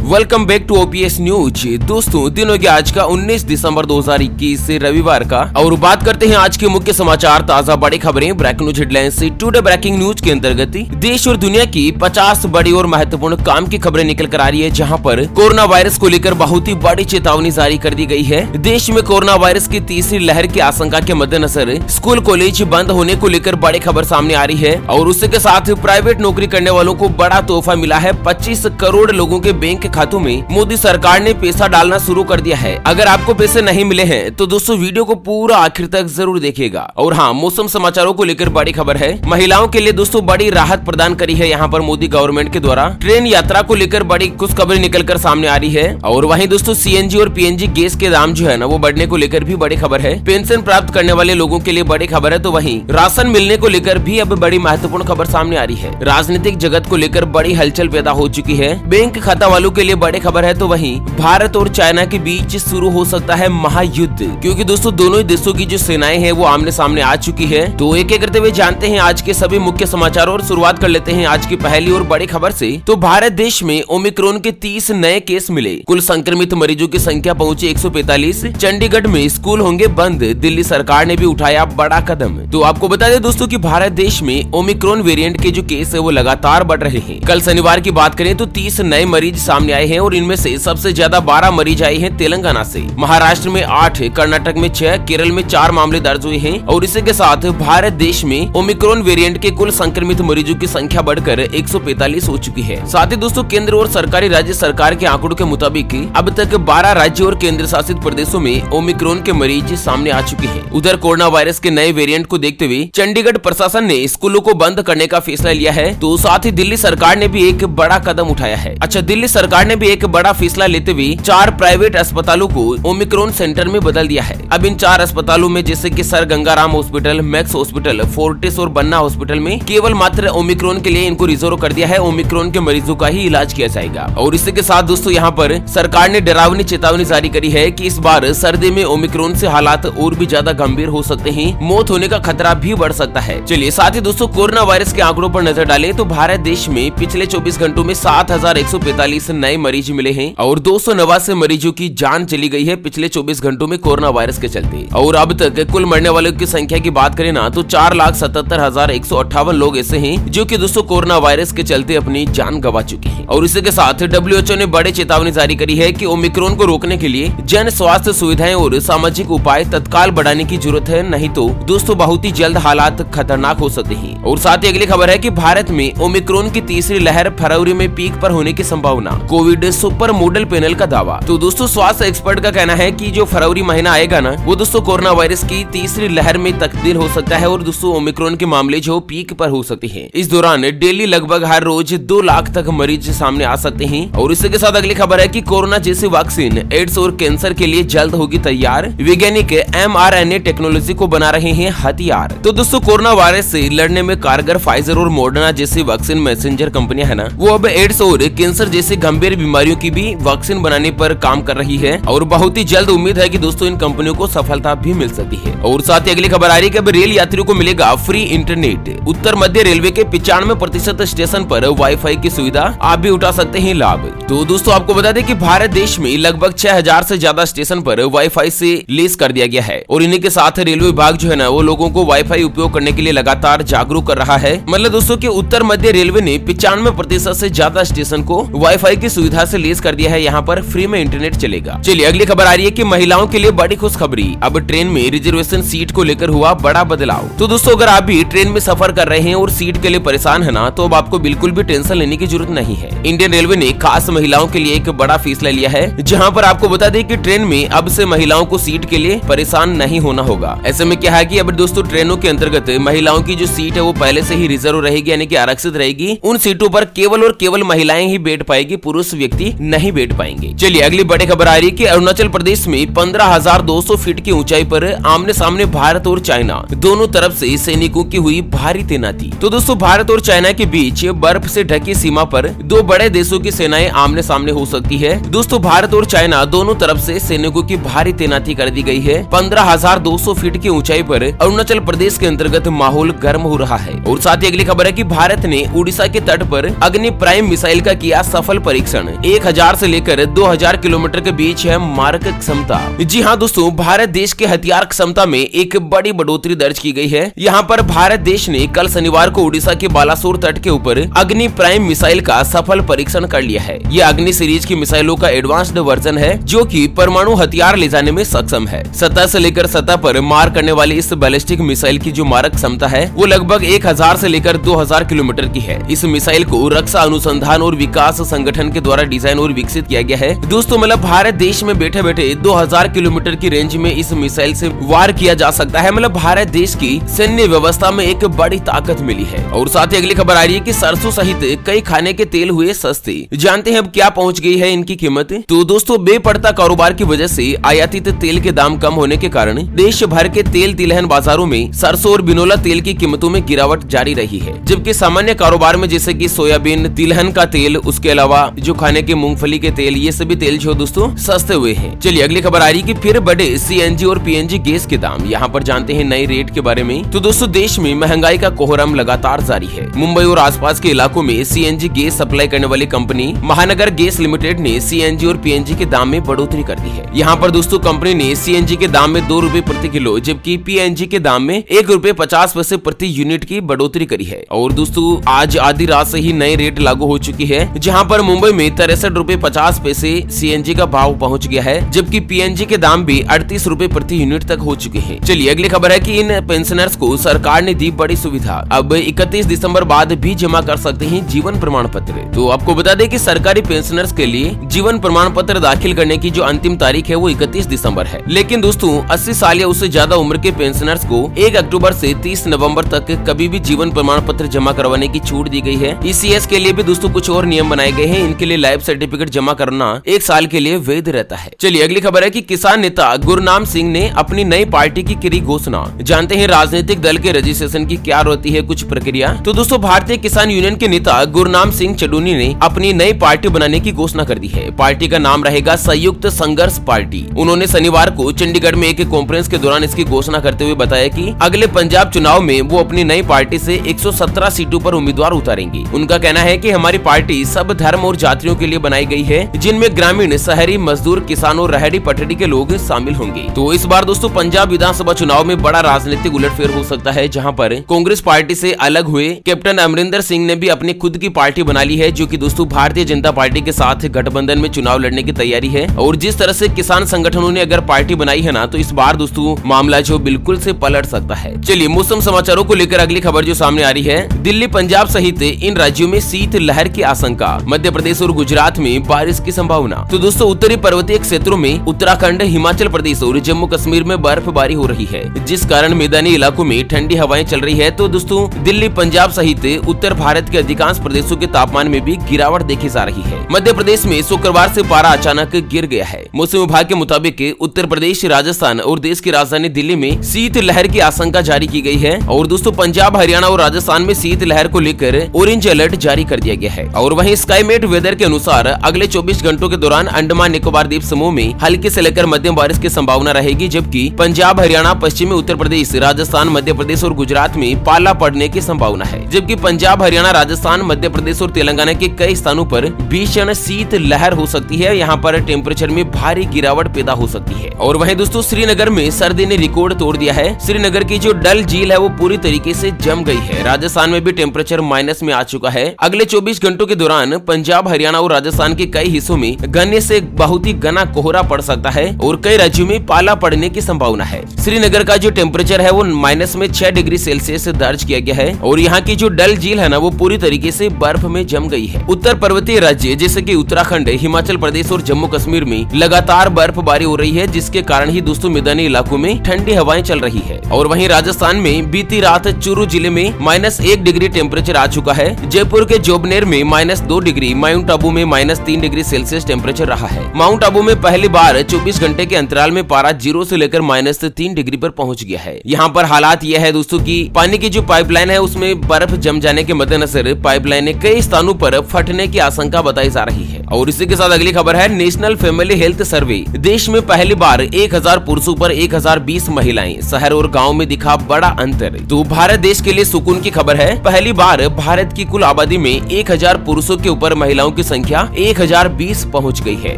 Welcome back to OPS news. दोस्तों दिन हो गया आज का 19 दिसंबर 2021 से रविवार का, और बात करते हैं आज के मुख्य समाचार, ताजा बड़ी खबरें, ब्रेकिंग न्यूज हेडलाइंस से। टुडे ब्रेकिंग न्यूज के अंतर्गत देश और दुनिया की 50 बड़ी और महत्वपूर्ण काम की खबरें निकल कर आ रही है, जहां पर कोरोना वायरस को लेकर बहुत ही बड़ी चेतावनी जारी कर दी गई है। देश में कोरोना वायरस की तीसरी लहर की आशंका के मद्देनजर स्कूल कॉलेज बंद होने को लेकर बड़ी खबर सामने आ रही है, और उसके साथ प्राइवेट नौकरी करने वालों को बड़ा तोहफा मिला है। 25 करोड़ लोगों के बैंक खातों में मोदी सरकार ने पैसा डालना शुरू कर दिया है। अगर आपको पैसे नहीं मिले हैं तो दोस्तों वीडियो को पूरा आखिर तक जरूर देखिएगा। और हाँ, मौसम समाचारों को लेकर बड़ी खबर है, महिलाओं के लिए दोस्तों बड़ी राहत प्रदान करी है यहाँ पर मोदी गवर्नमेंट के द्वारा। ट्रेन यात्रा को लेकर बड़ी कुछ खबरें निकल कर सामने आ रही है, और वहीं दोस्तों सीएनजी और पीएनजी गैस के दाम जो है ना वो बढ़ने को लेकर भी बड़ी खबर है। पेंशन प्राप्त करने वाले लोगों के लिए बड़ी खबर है, तो वहीं राशन मिलने को लेकर भी अब बड़ी महत्वपूर्ण खबर सामने आ रही है। राजनीतिक जगत को लेकर बड़ी हलचल पैदा हो चुकी है। बैंक खाता वालों के लिए बड़ी खबर है, तो वहीं भारत और चाइना के बीच शुरू हो सकता है महायुद्ध, क्योंकि दोस्तों दोनों ही देशों की जो सेनाएं हैं वो आमने सामने आ चुकी है। तो एक एक करते हुए जानते हैं आज के सभी मुख्य समाचारों, और शुरुआत कर लेते हैं आज की पहली और बड़ी खबर से। तो भारत देश में ओमिक्रॉन के 30 नए केस मिले, कुल संक्रमित मरीजों की संख्या पहुंची 145। चंडीगढ़ में स्कूल होंगे बंद, दिल्ली सरकार ने भी उठाया बड़ा कदम। तो आपको बता दें दोस्तों कि भारत देश में ओमिक्रॉन वेरिएंट के जो केस है वो लगातार बढ़ रहे हैं। कल शनिवार की बात करें तो 30 नए मरीज सामने आए हैं, और इनमें से सबसे ज्यादा 12 मरीज आए हैं तेलंगाना से। महाराष्ट्र में 8, कर्नाटक में 6, केरल में 4 मामले दर्ज हुए हैं, और इसी के साथ भारत देश में ओमिक्रॉन वेरिएंट के कुल संक्रमित मरीजों की संख्या बढ़कर 145 हो चुकी है। साथ ही दोस्तों केंद्र और सरकारी राज्य सरकार के आंकड़ों के मुताबिक अब तक 12 राज्य और केंद्र शासित प्रदेशों में ओमिक्रॉन के मरीज सामने आ चुके हैं। उधर कोरोना वायरस के नए वेरिएंट को देखते हुए चंडीगढ़ प्रशासन ने स्कूलों को बंद करने का फैसला लिया है, तो साथ ही दिल्ली सरकार ने भी एक बड़ा कदम उठाया है। अच्छा, दिल्ली सरकार ने भी एक बड़ा फैसला लेते हुए 4 प्राइवेट अस्पतालों को ओमिक्रॉन सेंटर में बदल दिया है। अब इन 4 अस्पतालों में जैसे कि sir Gangaram hospital, max hospital, Fortis और बन्ना हॉस्पिटल में केवल मात्र ओमिक्रॉन के लिए इनको रिजर्व कर दिया है। ओमिक्रॉन के मरीजों का ही इलाज किया जाएगा। और इसी के साथ दोस्तों यहाँ पर सरकार ने डरावनी चेतावनी जारी करी है कि इस बार सर्दी में ओमिक्रॉन से हालात और भी ज्यादा गंभीर हो सकते हैं, मौत होने का खतरा भी बढ़ सकता है। चलिए साथ ही दोस्तों कोरोना वायरस के आंकड़ों पर नजर डालें तो भारत देश में पिछले 24 घंटों में 7145 नए मरीज मिले हैं, और 289 मरीजों की जान चली गई है पिछले 24 घंटों में कोरोना वायरस के चलते। और अब तक कुल मरने वालों की संख्या की बात करें ना तो 4,77,158 लोग ऐसे हैं जो कि दोस्तों कोरोना वायरस के चलते अपनी जान गंवा चुके हैं। और इसी के साथ WHO ने बड़ी चेतावनी जारी करी है कि ओमिक्रॉन को रोकने के लिए जन स्वास्थ्य सुविधाएं और सामाजिक उपाय तत्काल बढ़ाने की जरूरत है, नहीं तो दोस्तों बहुत ही जल्द हालात खतरनाक हो सकते हैं। और साथ ही अगली खबर है कि भारत में ओमिक्रॉन की तीसरी लहर फरवरी में पीक पर होने की संभावना, कोविड सुपर मॉडल पैनल का दावा। तो दोस्तों स्वास्थ्य एक्सपर्ट का कहना है कि जो फरवरी महीना आएगा ना वो दोस्तों कोरोना वायरस की तीसरी लहर में तब्दील हो सकता है, और दोस्तों ओमिक्रॉन के मामले जो पीक पर हो सकते हैं। इस दौरान डेली लगभग हर रोज 2 लाख तक मरीज सामने आ सकते हैं। और इसी के साथ अगली खबर है कि कोरोना जैसी वैक्सीन एड्स और कैंसर के लिए जल्द होगी तैयार, वैज्ञानिक mRNA टेक्नोलॉजी को बना रहे हैं हथियार। तो दोस्तों कोरोना वायरस से लड़ने में कारगर फाइजर और मॉडर्ना जैसी वैक्सीन मैसेंजर कंपनियां है ना वो अब एड्स और कैंसर जैसी गंभीर बीमारियों की भी वैक्सीन बनाने पर काम कर रही है, और बहुत ही जल्द उम्मीद है कि दोस्तों इन कंपनियों को सफलता भी मिल सकती है। और साथ ही अगली खबर आ रही है कि अब रेल यात्रियों को मिलेगा फ्री इंटरनेट। उत्तर मध्य रेलवे के 95% स्टेशन पर वाईफाई की सुविधा आप भी उठा सकते हैं लाभ। तो दोस्तों आपको बता दें कि भारत देश में लगभग 6000 से ज्यादा स्टेशन पर वाईफाई से लेस कर दिया गया है, और इन्हीं के साथ रेलवे विभाग जो है ना वो लोगों को वाईफाई उपयोग करने के लिए लगातार जागरूक कर रहा है। मतलब दोस्तों कि उत्तर मध्य रेलवे ने 95% से ज्यादा स्टेशन को वाईफाई की सुविधा से लेस कर दिया है, यहाँ पर फ्री में इंटरनेट चलेगा। चलिए अगली खबर आ रही है कि महिलाओं के लिए बड़ी खुशखबरी, अब ट्रेन में रिजर्वेशन सीट को लेकर हुआ बड़ा बदलाव। तो दोस्तों अगर आप भी ट्रेन में सफर कर रहे हैं और सीट के लिए परेशान है ना तो अब आपको बिल्कुल भी टेंशन लेने की जरूरत नहीं है। इंडियन रेलवे ने खास महिलाओं के लिए एक बड़ा फैसला लिया है, जहाँ पर आपको बता दें कि ट्रेन में अब से महिलाओं को सीट के लिए परेशान नहीं होना होगा। ऐसे में क्या है कि अब दोस्तों ट्रेनों के अंतर्गत महिलाओं की जो सीट है वो पहले से ही रिजर्व रहेगी, यानी कि आरक्षित रहेगी। उन सीटों पर केवल और केवल महिलाएं ही बैठ पाएगी, पुरुष व्यक्ति नहीं बैठ पाएंगे। चलिए अगली बड़ी खबर आ रही है कि अरुणाचल प्रदेश में 15,200 फीट की ऊंचाई पर आमने सामने भारत और चाइना दोनों तरफ से सैनिकों की हुई भारी तैनाती। तो दोस्तों भारत और चाइना के बीच बर्फ से ढकी सीमा पर 2 बड़े देशों की सेनाएं आमने सामने हो सकती है। दोस्तों भारत और चाइना दोनों तरफ से सैनिकों की भारी तैनाती कर दी गई है। 15,200 फीट की ऊंचाई पर अरुणाचल प्रदेश के अंतर्गत माहौल गर्म हो रहा है। और साथ ही अगली खबर है कि भारत ने उड़ीसा के तट पर अग्नि प्राइम मिसाइल का किया सफल परीक्षण। परीक्षण 1000 से लेकर 2000 किलोमीटर के बीच है मारक क्षमता। जी हाँ दोस्तों, भारत देश के हथियार क्षमता में एक बड़ी बढ़ोतरी दर्ज की गई है। यहाँ पर भारत देश ने कल शनिवार को उड़ीसा के बालासोर तट के ऊपर अग्नि प्राइम मिसाइल का सफल परीक्षण कर लिया है। ये अग्नि सीरीज की मिसाइलों का एडवांस्ड वर्जन है जो कि परमाणु हथियार ले जाने में सक्षम है। सतह से लेकर सतह पर मार करने वाली इस बैलिस्टिक मिसाइल की जो मारक क्षमता है वो लगभग 1000 से लेकर 2000 किलोमीटर की है। इस मिसाइल को रक्षा अनुसंधान और विकास संगठन के द्वारा डिजाइन और विकसित किया गया है। दोस्तों मतलब भारत देश में बैठे बैठे 2000 किलोमीटर की रेंज में इस मिसाइल से वार किया जा सकता है। मतलब भारत देश की सैन्य व्यवस्था में एक बड़ी ताकत मिली है। और साथ ही अगली खबर आ रही है कि सरसों सहित कई खाने के तेल हुए सस्ते। जानते हैं अब क्या पहुंच गई है इनकी कीमत। तो दोस्तों बेपड़ता कारोबार की वजह से आयातित तेल के दाम कम होने के कारण देश भर के तेल तिलहन बाजारों में सरसों और बिनोला तेल की कीमतों में गिरावट जारी रही है। जबकि सामान्य कारोबार में जैसे कि सोयाबीन, तिलहन का तेल, उसके अलावा जो खाने के मूंगफली के तेल, ये सभी तेल जो दोस्तों सस्ते हुए हैं। चलिए अगली खबर आ रही है कि फिर बढ़े सीएनजी और पीएनजी गैस के दाम। यहाँ पर जानते हैं नए रेट के बारे में। तो दोस्तों देश में महंगाई का कोहराम लगातार जारी है। मुंबई और आसपास के इलाकों में सीएनजी गैस सप्लाई करने वाली कंपनी महानगर गैस लिमिटेड ने सीएनजी और पीएनजी के दाम में बढ़ोतरी कर दी है। यहाँ पर दोस्तों कंपनी ने सीएनजी के दाम में 2 रुपए प्रति किलो जबकि पीएनजी के दाम में 1 रुपए 50 पैसे प्रति यूनिट की बढ़ोतरी करी है। और दोस्तों आज आधी रात से ही नए रेट लागू हो चुकी है, जहाँ पर मुंबई में 63 रुपए 50 पैसे सीएनजी का भाव पहुँच गया है, जबकि पीएनजी के दाम भी 38 रुपए प्रति यूनिट तक हो चुके हैं। चलिए अगली खबर है कि इन पेंशनर्स को सरकार ने दी बड़ी सुविधा। अब 31 दिसंबर बाद भी जमा कर सकते हैं जीवन प्रमाण पत्र। तो आपको बता दें कि सरकारी पेंशनर्स के लिए जीवन प्रमाण पत्र दाखिल करने की जो अंतिम तारीख है वो 31 दिसंबर है। लेकिन दोस्तों 80 साल या उससे ज्यादा उम्र के पेंशनर्स को 1 अक्टूबर से 30 नवंबर तक कभी भी जीवन प्रमाण पत्र जमा करवाने की छूट दी गई है। ईसीएस के लिए भी दोस्तों कुछ और नियम बनाए गए हैं। इनके लिए लाइफ सर्टिफिकेट जमा करना 1 साल के लिए वैध रहता है। चलिए अगली खबर है कि किसान नेता गुरनाम सिंह ने अपनी नई पार्टी की करी घोषणा। जानते हैं राजनीतिक दल के रजिस्ट्रेशन की क्या होती है कुछ प्रक्रिया। तो दोस्तों भारतीय किसान यूनियन के नेता गुरनाम सिंह चडूनी ने अपनी नई पार्टी बनाने की घोषणा कर दी है। पार्टी का नाम रहेगा संयुक्त संघर्ष पार्टी। उन्होंने शनिवार को चंडीगढ़ में एक कॉन्फ्रेंस के दौरान इसकी घोषणा करते हुए बताया कि अगले पंजाब चुनाव में वो अपनी नई पार्टी से 117 सीटों पर उम्मीदवार उतारेंगे। उनका कहना है कि हमारी पार्टी सब धर्म और जातियों के लिए बनाई गई है, जिनमें ग्रामीण, शहरी, मजदूर, किसान और रहड़ी पटड़ी के लोग शामिल होंगे। तो इस बार दोस्तों पंजाब विधानसभा चुनाव में बड़ा राजनीतिक उलटफेर हो सकता है, जहां पर कांग्रेस पार्टी से अलग हुए कैप्टन अमरिंदर सिंह ने भी अपनी खुद की पार्टी बना ली है, जो कि दोस्तों भारतीय जनता पार्टी के साथ गठबंधन में चुनाव लड़ने की तैयारी है। और जिस तरह से किसान संगठनों ने अगर पार्टी बनाई है ना, तो इस बार दोस्तों मामला जो बिल्कुल से पलट सकता है। चलिए मौसम समाचारों को लेकर अगली खबर जो सामने आ रही है, दिल्ली, पंजाब सहित इन राज्यों में शीत लहर की आशंका। मध्य प्रदेश और गुजरात में बारिश की संभावना। तो दोस्तों उत्तरी पर्वतीय क्षेत्रों में उत्तराखंड, हिमाचल प्रदेश और जम्मू कश्मीर में बर्फबारी हो रही है, जिस कारण मैदानी इलाकों में ठंडी हवाएं चल रही है। तो दोस्तों दिल्ली, पंजाब सहित उत्तर भारत के अधिकांश प्रदेशों के तापमान में भी गिरावट देखी जा रही है। मध्य प्रदेश में शुक्रवार से पारा अचानक गिर गया है। मौसम विभाग के मुताबिक उत्तर प्रदेश, राजस्थान और देश की राजधानी दिल्ली में शीत लहर की आशंका जारी की गई है। और दोस्तों पंजाब, हरियाणा और राजस्थान में शीत लहर को लेकर ऑरेंज अलर्ट जारी कर दिया गया है। और वहीं स्काईमेट वेदर के अनुसार अगले 24 घंटों के दौरान अंडमान निकोबार द्वीप समूह में हल्की से लेकर मध्यम बारिश की संभावना रहेगी, जबकि पंजाब, हरियाणा, पश्चिमी उत्तर प्रदेश, राजस्थान, मध्य प्रदेश और गुजरात में पाला पड़ने की संभावना है। जबकि पंजाब, हरियाणा, राजस्थान, मध्य प्रदेश और तेलंगाना के कई स्थानों पर भीषण शीत लहर हो सकती है। यहाँ पर टेम्परेचर में भारी गिरावट पैदा हो सकती है। और वहीं दोस्तों श्रीनगर में सर्दी ने रिकॉर्ड तोड़ दिया है। श्रीनगर की जो डल झील है वो पूरी तरीके से जम गई है। राजस्थान में भी टेम्परेचर माइनस में आ चुका है। अगले 24 घंटों के दौरान पंजाब, हरियाणा और राजस्थान के कई हिस्सों में घने से बहुत ही घना कोहरा पड़ सकता है और कई राज्यों में पाला पड़ने की संभावना है। श्रीनगर का जो टेम्परेचर है वो माइनस में 6 डिग्री सेल्सियस दर्ज किया गया है। और यहाँ की जो डल झील है ना वो पूरी तरीके से बर्फ में जम गई है। उत्तर पर्वतीय राज्य जैसे कि उत्तराखंड, हिमाचल प्रदेश और जम्मू कश्मीर में लगातार बर्फबारी हो रही है, जिसके कारण ही दोस्तों मैदानी इलाकों में ठंडी हवाएं चल रही है। और वहीं राजस्थान में बीती रात चूरू जिले में -1 डिग्री टेम्परेचर आ चुका है। जयपुर के जोबनेर में -2 डिग्री, माउंट आबू में -3 डिग्री सेल्सियस टेम्परेचर रहा है। माउंट आबू में पहली बार 24 घंटे के अंतराल में पारा 0 से लेकर -3 डिग्री पर पहुंच गया है। यहाँ पर हालात यह है दोस्तों कि पानी की जो पाइपलाइन है उसमें बर्फ जम जाने के मद्देनजर पाइपलाइन कई स्थानों पर फटने की आशंका बताई जा रही है। और इसी के साथ अगली खबर है नेशनल फैमिली हेल्थ सर्वे। देश में पहली बार 1000 पुरुषों पर 1020 महिलाएं। शहर और गांव में दिखा बड़ा अंतर। तो भारत देश के लिए सुकून की खबर है। पहली बार भारत की कुल आबादी में 1000 पुरुषों के ऊपर महिलाओं की संख्या 1020 पहुंच गई है।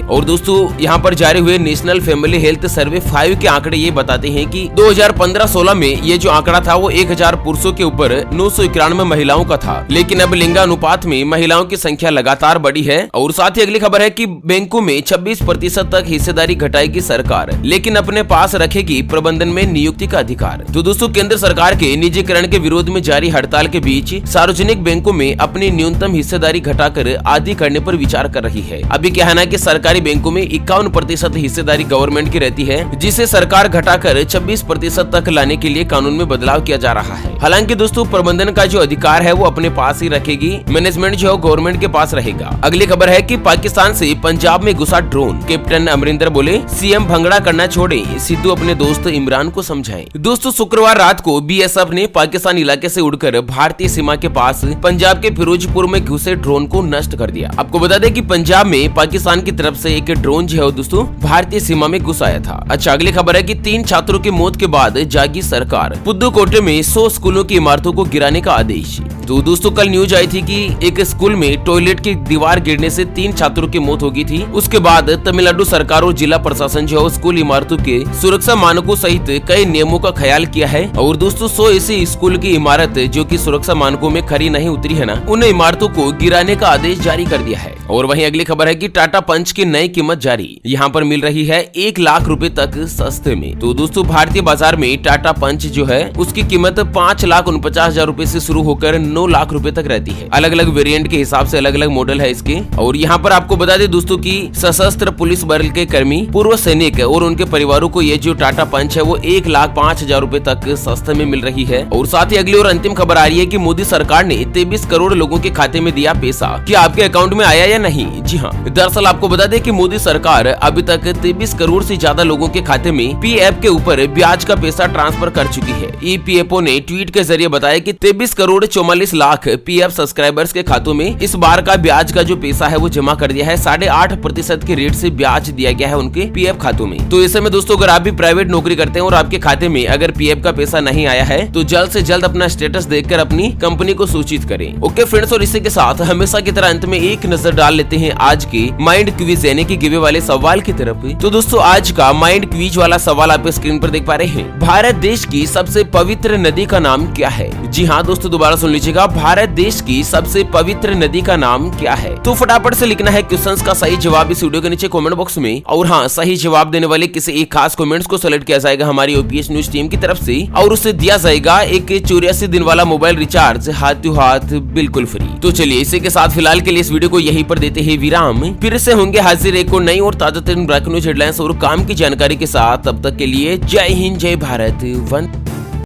और दोस्तों यहाँ पर जारी हुए नेशनल फैमिली हेल्थ सर्वे 5 के आंकड़े ये बताते हैं कि 2015-16 में ये जो आंकड़ा था वो 1000 पुरुषों के ऊपर 991 महिलाओं का था, लेकिन अब लिंगानुपात में महिलाओं की संख्या लगातार बढ़ी है। और साथ ही अगली खबर है कि बैंकों में 26% तक हिस्सेदारी घटाएगी सरकार, लेकिन अपने पास रखेगी प्रबंधन में नियुक्ति का अधिकार। तो दोस्तों केंद्र सरकार के निजीकरण के विरोध में जारी हड़ताल के बीच सार्वजनिक बैंकों में अपनी न्यूनतम हिस्सेदारी घटाकर आधी करने पर विचार कर रही है। अभी क्या है ना कि सरकारी बैंकों में 51% हिस्सेदारी गवर्नमेंट की रहती है, जिसे सरकार घटाकर 26% तक लाने के लिए कानून में बदलाव किया जा रहा है। हालांकि दोस्तों प्रबंधन का जो अधिकार है वो अपने पास ही रखेगी, मैनेजमेंट जो है गवर्नमेंट के पास रहेगा। अगली खबर है कि पाकिस्तान से पंजाब में घुसा ड्रोन, कैप्टन अमरिंदर बोले सीएम भंगड़ा करना छोड़े, सिद्धू अपने दोस्त इमरान को समझाए। दोस्तों शुक्रवार रात को बीएसएफ ने पाकिस्तान इलाके से उड़कर भारतीय सीमा के पास पंजाब के फिरोजपुर में घुसे ड्रोन को नष्ट कर दिया। आपको बता दें कि पंजाब में पाकिस्तान की तरफ से एक ड्रोन जो है दोस्तों भारतीय सीमा में घुस आया था। अच्छा अगली खबर है कि 3 छात्रों की मौत के बाद जागी सरकार, पुदुकोट्टे में 100 स्कूलों की इमारतों को गिराने का आदेश। तो दोस्तों कल न्यूज आई थी कि एक स्कूल में टॉयलेट की दीवार गिरने से 3 छात्रों की मौत हो गई थी। उसके बाद तमिलनाडु सरकार और जिला प्रशासन जो है स्कूल इमारतों के सुरक्षा मानकों सहित कई नियमों का ख्याल किया है। और दोस्तों 100 ऐसी स्कूल की इमारत जो कि सुरक्षा मानकों में खरी नहीं उतरी है ना, उन इमारतों को गिराने का आदेश जारी कर दिया है। और वहीं अगली खबर है कि टाटा पंच की नई कीमत जारी, यहाँ पर मिल रही है 1 लाख रुपए तक सस्ते में। तो दोस्तों भारतीय बाजार में टाटा पंच जो है उसकी कीमत 5,49,000 रुपए से शुरू होकर 9 लाख रुपए तक रहती है। अलग अलग वेरिएंट के हिसाब से अलग अलग मॉडल है इसके। और यहाँ पर आपको बता दें दोस्तों कि सशस्त्र पुलिस बल के कर्मी, पूर्व सैनिक और उनके परिवारों को ये जो टाटा पंच है वो 1,05,000 रुपए तक सस्ते में मिल रही है। और साथ ही अगली और अंतिम खबर आ रही है कि मोदी सरकार ने 23 करोड़ लोगों के खाते में दिया पैसा, क्या आपके अकाउंट में आया या नहीं? जी हाँ, दरअसल आपको बता दें कि मोदी सरकार अभी तक 23 करोड़ से ज्यादा लोगों के खाते में पीएफ के ऊपर ब्याज का पैसा ट्रांसफर कर चुकी है। ईपीएफओ ने ट्वीट के जरिए बताया कि 23 करोड़ 44 लाख पीएफ सब्सक्राइबर्स के खातों में इस बार का ब्याज का जो पैसा है वो जमा कर दिया है। 8.5% के रेट से ब्याज दिया गया है उनके पीएफ खातों में। तो ऐसे में दोस्तों अगर आप भी प्राइवेट नौकरी करते हैं और आपके खाते में अगर पीएफ का पैसा नहीं आया है तो जल्द से जल्द अपना स्टेटस देखकर अपनी कंपनी को सूचित करें। ओके फ्रेंड्स, और इसी के साथ हमेशा की तरह अंत में एक नजर डाल लेते हैं आज के माइंड क्विज यानी कि गिवे वाले सवाल की तरफ। तो दोस्तों आज का माइंड क्विज वाला सवाल आप स्क्रीन पर देख पा रहे हैं। भारत देश की सबसे पवित्र नदी का नाम क्या है? जी हाँ दोस्तों दोबारा सुन लीजिएगा, भारत देश की सबसे पवित्र नदी का नाम क्या है? तो फटाफट से लिखना है क्वेश्चंस का सही जवाब इस वीडियो के नीचे कमेंट बॉक्स में। और हाँ, सही जवाब देने वाले किसी एक खास कमेंट्स को सेलेक्ट किया जाएगा हमारी ओपीएस न्यूज टीम की तरफ से और उसे दिया जाएगा एक 84 दिन वाला मोबाइल रिचार्ज हाथों हाथ बिल्कुल फ्री। तो चलिए इसी के साथ फिलहाल के लिए इस वीडियो को यहीं पर देते हैं विराम। फिर से होंगे हाजिर एक और नई और ताजा तरीन ब्रेकिंग न्यूज हेडलाइंस और काम की जानकारी के साथ। तब तक के लिए जय हिंद, जय भारत, वंदे